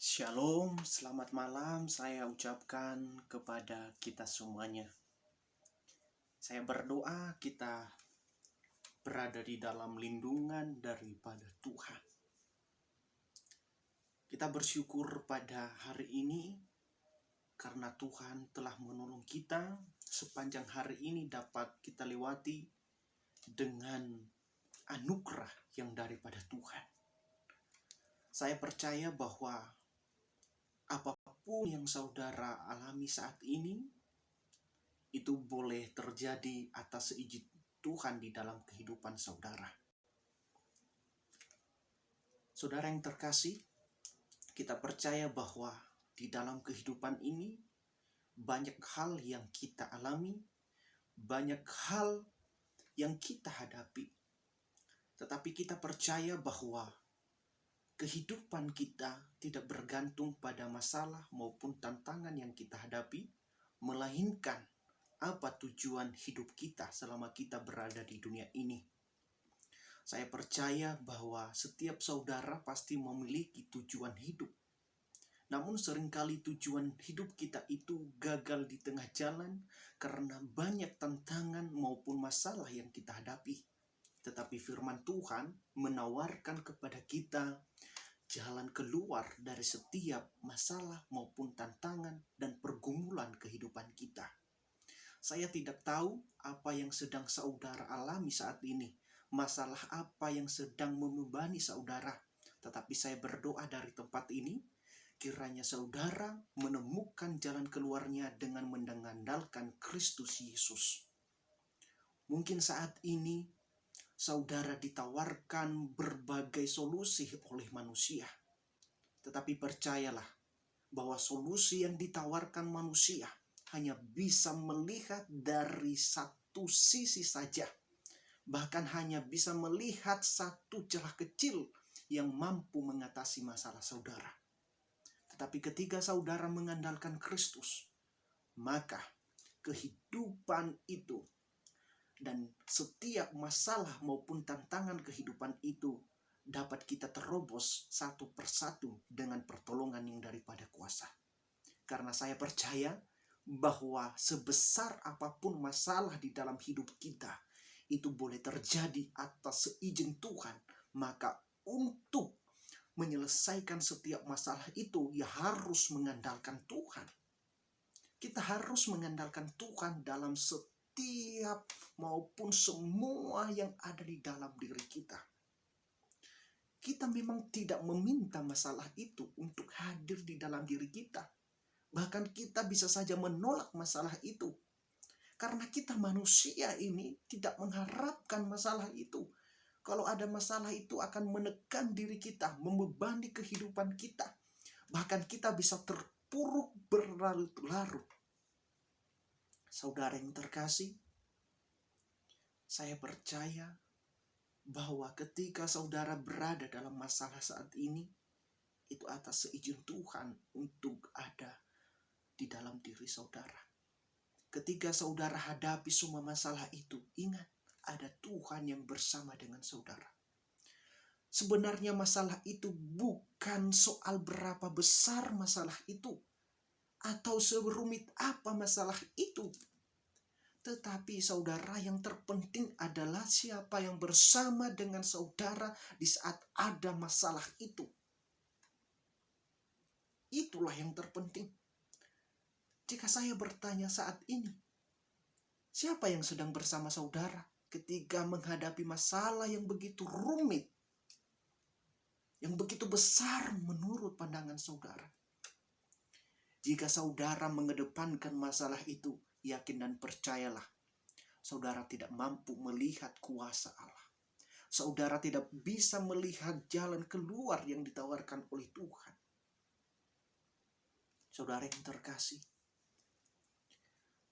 Shalom, selamat malam saya ucapkan kepada kita semuanya. Saya berdoa kita berada di dalam lindungan daripada Tuhan. Kita bersyukur pada hari ini karena Tuhan telah menolong kita sepanjang hari ini dapat kita lewati dengan anugerah yang daripada Tuhan. Saya percaya bahwa apapun yang saudara alami saat ini, itu boleh terjadi atas izin Tuhan di dalam kehidupan saudara. Saudara yang terkasih, kita percaya bahwa di dalam kehidupan ini banyak hal yang kita alami, banyak hal yang kita hadapi. Tetapi kita percaya bahwa kehidupan kita tidak bergantung pada masalah maupun tantangan yang kita hadapi, melainkan apa tujuan hidup kita selama kita berada di dunia ini. Saya percaya bahwa setiap saudara pasti memiliki tujuan hidup. Namun seringkali tujuan hidup kita itu gagal di tengah jalan karena banyak tantangan maupun masalah yang kita hadapi. Tetapi firman Tuhan menawarkan kepada kita jalan keluar dari setiap masalah maupun tantangan dan pergumulan kehidupan kita. Saya tidak tahu apa yang sedang saudara alami saat ini, masalah apa yang sedang membebani saudara. Tetapi saya berdoa dari tempat ini, kiranya saudara menemukan jalan keluarnya dengan mengandalkan Kristus Yesus. Mungkin saat ini saudara ditawarkan berbagai solusi oleh manusia. Tetapi percayalah bahwa solusi yang ditawarkan manusia hanya bisa melihat dari satu sisi saja. Bahkan hanya bisa melihat satu celah kecil yang mampu mengatasi masalah saudara. Tetapi ketika saudara mengandalkan Kristus, maka kehidupan itu dan setiap masalah maupun tantangan kehidupan itu dapat kita terobos satu persatu dengan pertolongan yang daripada kuasa. Karena saya percaya bahwa sebesar apapun masalah di dalam hidup kita, itu boleh terjadi atas seizin Tuhan. Maka untuk menyelesaikan setiap masalah itu, ya harus mengandalkan Tuhan. Kita harus mengandalkan Tuhan dalam setiap maupun semua yang ada di dalam diri kita. Kita memang tidak meminta masalah itu untuk hadir di dalam diri kita. Bahkan kita bisa saja menolak masalah itu. Karena kita manusia ini tidak mengharapkan masalah itu. Kalau ada masalah itu akan menekan diri kita, membebani kehidupan kita. Bahkan kita bisa terpuruk berlarut-larut. Saudara yang terkasih, saya percaya bahwa ketika saudara berada dalam masalah saat ini, itu atas seizin Tuhan untuk ada di dalam diri saudara. Ketika saudara hadapi semua masalah itu, ingat ada Tuhan yang bersama dengan saudara. Sebenarnya masalah itu bukan soal berapa besar masalah itu atau serumit apa masalah itu. Tetapi saudara, yang terpenting adalah siapa yang bersama dengan saudara di saat ada masalah itu. Itulah yang terpenting. Jika saya bertanya saat ini, siapa yang sedang bersama saudara ketika menghadapi masalah yang begitu rumit, yang begitu besar menurut pandangan saudara? Jika saudara mengedepankan masalah itu, yakin dan percayalah, saudara tidak mampu melihat kuasa Allah. Saudara tidak bisa melihat jalan keluar yang ditawarkan oleh Tuhan. Saudara yang terkasih,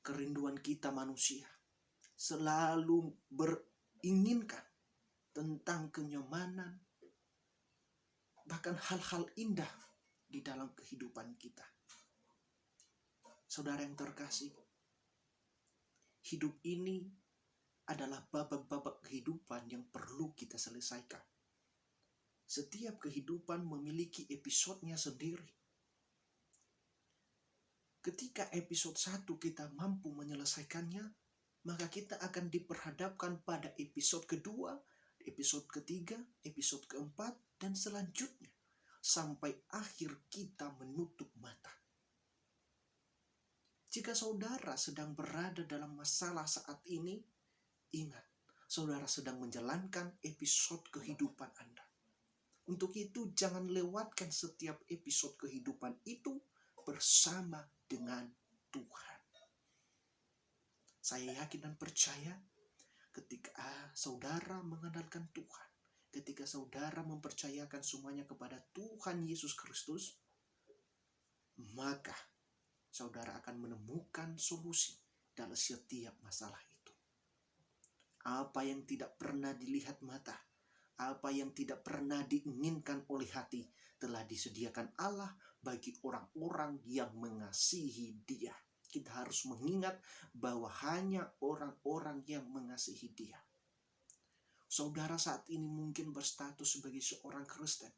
kerinduan kita manusia selalu beringinkan tentang kenyamanan, bahkan hal-hal indah di dalam kehidupan kita. Saudara yang terkasih, hidup ini adalah babak-babak kehidupan yang perlu kita selesaikan. Setiap kehidupan memiliki episodenya sendiri. Ketika episode 1 kita mampu menyelesaikannya, maka kita akan diperhadapkan pada episode kedua, episode ketiga, episode keempat, dan selanjutnya. Sampai akhir kita menutup mata. Jika saudara sedang berada dalam masalah saat ini, ingat, saudara sedang menjalankan episode kehidupan Anda. Untuk itu, jangan lewatkan setiap episode kehidupan itu bersama dengan Tuhan. Saya yakin dan percaya ketika saudara mengandalkan Tuhan, ketika saudara mempercayakan semuanya kepada Tuhan Yesus Kristus, maka saudara akan menemukan solusi dalam setiap masalah itu. Apa yang tidak pernah dilihat mata, apa yang tidak pernah diinginkan oleh hati, telah disediakan Allah bagi orang-orang yang mengasihi Dia. Kita harus mengingat bahwa hanya orang-orang yang mengasihi Dia. Saudara saat ini mungkin berstatus sebagai seorang Kristen.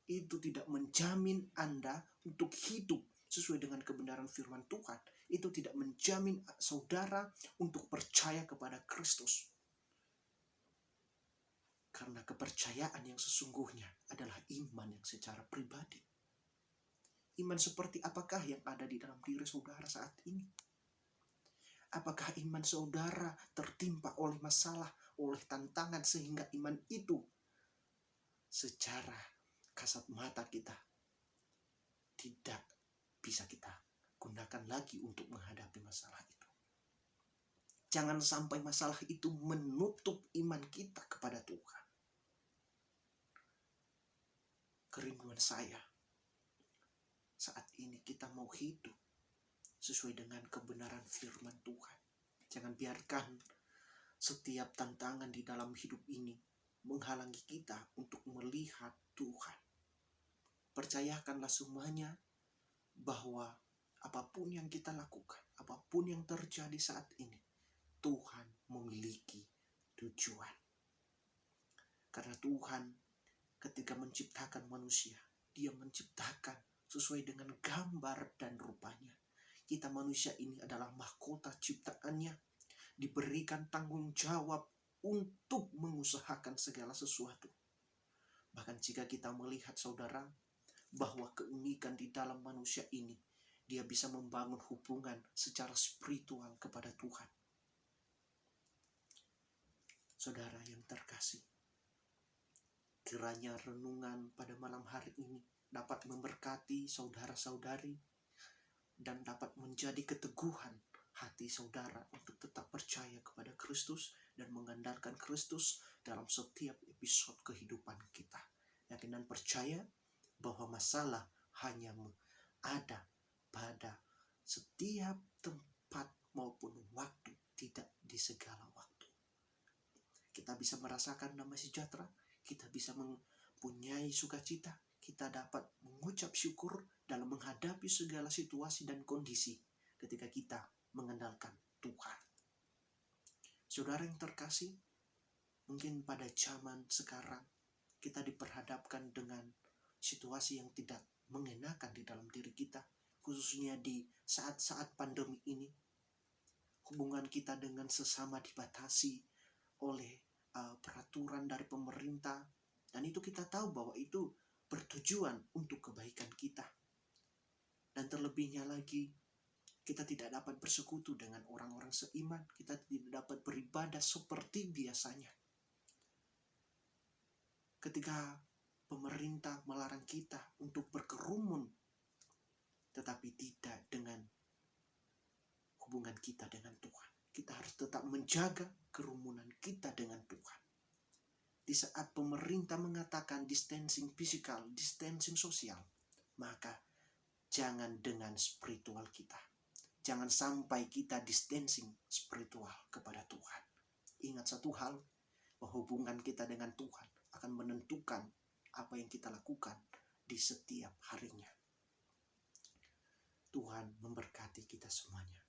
Itu tidak menjamin Anda untuk hidup sesuai dengan kebenaran firman Tuhan. Itu tidak menjamin saudara untuk percaya kepada Kristus. Karena kepercayaan yang sesungguhnya adalah iman yang secara pribadi. Iman seperti apakah yang ada di dalam diri saudara saat ini? Apakah iman saudara tertimpa oleh masalah, oleh tantangan sehingga iman itu secara kasat mata kita tidak bisa kita gunakan lagi untuk menghadapi masalah itu? Jangan sampai masalah itu menutup iman kita kepada Tuhan. Kerinduan saya saat ini kita mau hidup sesuai dengan kebenaran firman Tuhan. Jangan biarkan setiap tantangan di dalam hidup ini menghalangi kita untuk melihat Tuhan. Percayakanlah semuanya bahwa apapun yang kita lakukan, apapun yang terjadi saat ini, Tuhan memiliki tujuan. Karena Tuhan ketika menciptakan manusia, Dia menciptakan sesuai dengan gambar dan rupanya. Kita manusia ini adalah mahkota ciptaannya, diberikan tanggung jawab untuk mengusahakan segala sesuatu. Bahkan jika kita melihat saudara, bahwa keunikan di dalam manusia ini, dia bisa membangun hubungan secara spiritual kepada Tuhan. Saudara yang terkasih, kiranya renungan pada malam hari ini dapat memberkati saudara-saudari dan dapat menjadi keteguhan hati saudara untuk tetap percaya kepada Kristus dan mengandalkan Kristus dalam setiap episode kehidupan kita. Yakin dan percaya bahwa masalah hanya ada pada setiap tempat maupun waktu, tidak di segala waktu. Kita bisa merasakan damai sejahtera, kita bisa mempunyai sukacita, kita dapat mengucap syukur dalam menghadapi segala situasi dan kondisi ketika kita mengandalkan Tuhan. Saudara yang terkasih, mungkin pada zaman sekarang kita diperhadapkan dengan situasi yang tidak mengenakan di dalam diri kita, khususnya di saat-saat pandemi ini. Hubungan kita dengan sesama dibatasi oleh peraturan dari pemerintah, dan itu kita tahu bahwa itu bertujuan untuk kebaikan kita. Dan terlebihnya lagi, kita tidak dapat bersekutu dengan orang-orang seiman, kita tidak dapat beribadah seperti biasanya. Ketika pemerintah melarang kita untuk berkerumun, tetapi tidak dengan hubungan kita dengan Tuhan. Kita harus tetap menjaga kerumunan kita dengan Tuhan. Di saat pemerintah mengatakan distancing fisikal, distancing sosial, maka jangan dengan spiritual kita. Jangan sampai kita distancing spiritual kepada Tuhan. Ingat satu hal, bahwa hubungan kita dengan Tuhan akan menentukan apa yang kita lakukan di setiap harinya. Tuhan memberkati kita semuanya.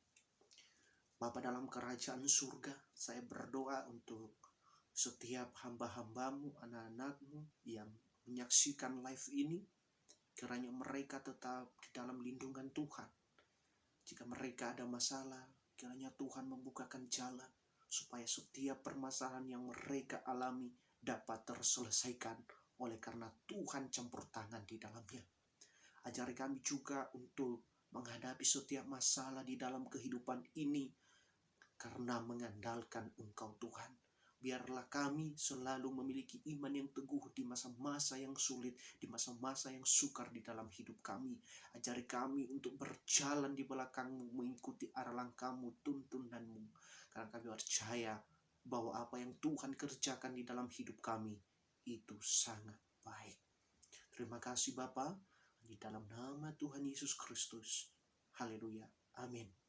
Bapa dalam kerajaan surga, saya berdoa untuk setiap hamba-hambamu, anak-anakmu yang menyaksikan live ini, kiranya mereka tetap di dalam lindungan Tuhan. Jika mereka ada masalah, kiranya Tuhan membukakan jalan supaya setiap permasalahan yang mereka alami dapat terselesaikan oleh karena Tuhan campur tangan di dalamnya. Ajari kami juga untuk menghadapi setiap masalah di dalam kehidupan ini karena mengandalkan Engkau Tuhan. Biarlah kami selalu memiliki iman yang teguh di masa-masa yang sulit, di masa-masa yang sukar di dalam hidup kami. Ajari kami untuk berjalan di belakang-Mu, mengikuti arah langkah-Mu, tuntunanmu. Karena kami percaya bahwa apa yang Tuhan kerjakan di dalam hidup kami, itu sangat baik. Terima kasih Bapa, di dalam nama Tuhan Yesus Kristus. Haleluya. Amin.